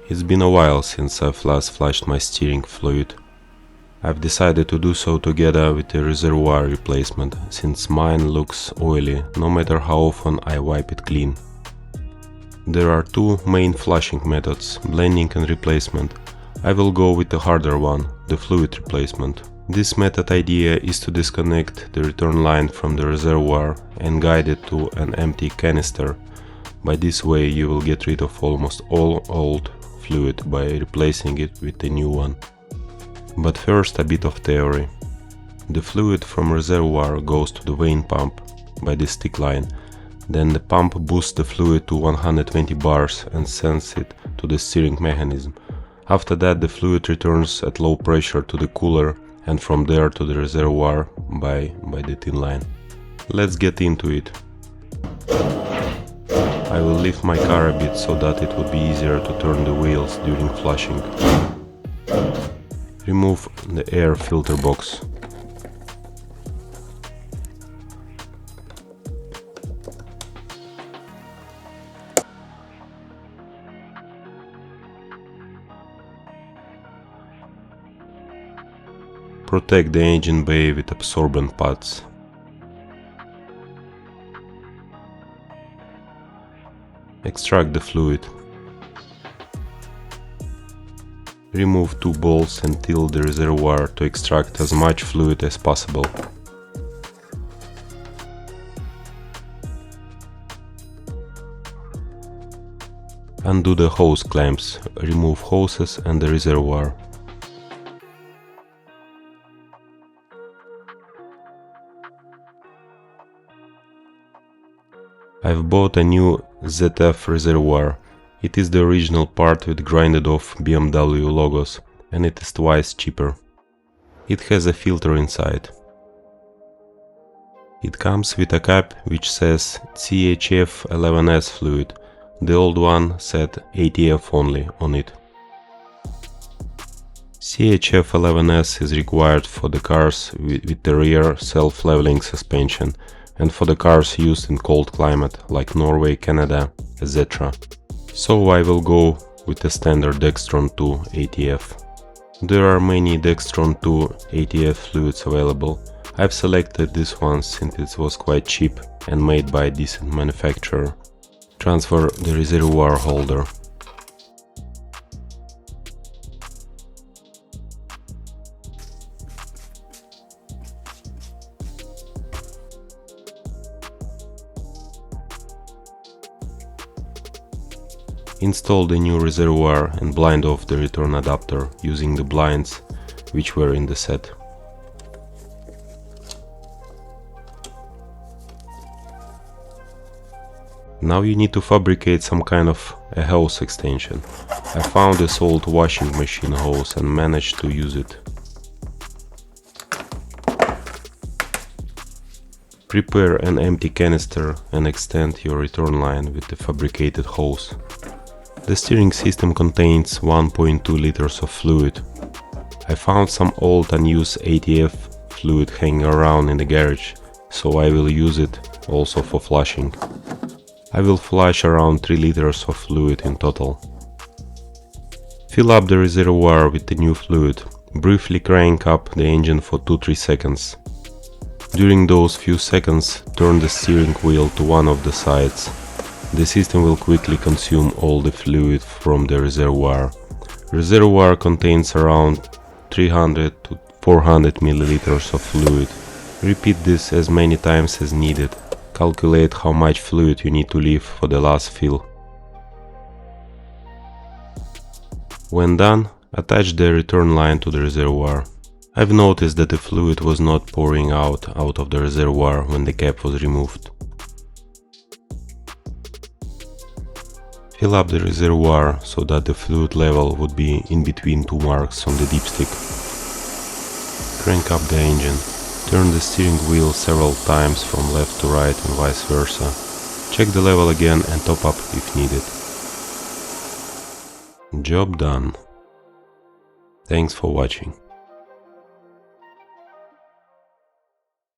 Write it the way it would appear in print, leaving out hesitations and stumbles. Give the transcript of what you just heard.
It's been a while since I've last flushed my steering fluid. I've decided to do so together with a reservoir replacement, since mine looks oily no matter how often I wipe it clean. There are two main flushing methods, blending and replacement. I will go with the harder one, the fluid replacement. This method idea is to disconnect the return line from the reservoir and guide it to an empty canister. By this way you will get rid of almost all old fluid by replacing it with a new one. But first a bit of theory. The fluid from reservoir goes to the vane pump by this stick line. Then the pump boosts the fluid to 120 bars and sends it to the steering mechanism. After that the fluid returns at low pressure to the cooler and from there to the reservoir by the thin line. Let's get into it. I will lift my car a bit so that it would be easier to turn the wheels during flushing. Remove the air filter box. Protect the engine bay with absorbent pads. Extract the fluid. Remove two bolts and tilt the reservoir to extract as much fluid as possible. Undo the hose clamps. Remove hoses and the reservoir. I've bought a new ZF reservoir. It is the original part with grinded off BMW logos, and it is twice cheaper. It has a filter inside. It comes with a cap which says CHF 11S fluid. The old one said ATF only on it. CHF 11S is required for the cars with the rear self-leveling suspension and for the cars used in cold climate like Norway, Canada, etc. So I will go with the standard Dextron 2 ATF. There are many Dextron 2 ATF fluids available. I've selected this one since it was quite cheap and made by a decent manufacturer. Transfer the reservoir holder. Install the new reservoir and blind off the return adapter using the blinds which were in the set. Now you need to fabricate some kind of a hose extension. I found this old washing machine hose and managed to use it. Prepare an empty canister and extend your return line with the fabricated hose. The steering system contains 1.2 liters of fluid. I found some old unused ATF fluid hanging around in the garage, so I will use it also for flushing. I will flush around 3 liters of fluid in total. Fill up the reservoir with the new fluid. Briefly crank up the engine for 2-3 seconds. During those few seconds, turn the steering wheel to one of the sides. The system will quickly consume all the fluid from the reservoir. Reservoir contains around 300 to 400 milliliters of fluid. Repeat this as many times as needed. Calculate how much fluid you need to leave for the last fill. When done, attach the return line to the reservoir. I've noticed that the fluid was not pouring out of the reservoir when the cap was removed. Fill up the reservoir so that the fluid level would be in between two marks on the dipstick. Crank up the engine. Turn the steering wheel several times from left to right and vice versa. Check the level again and top up if needed. Job done. Thanks for watching.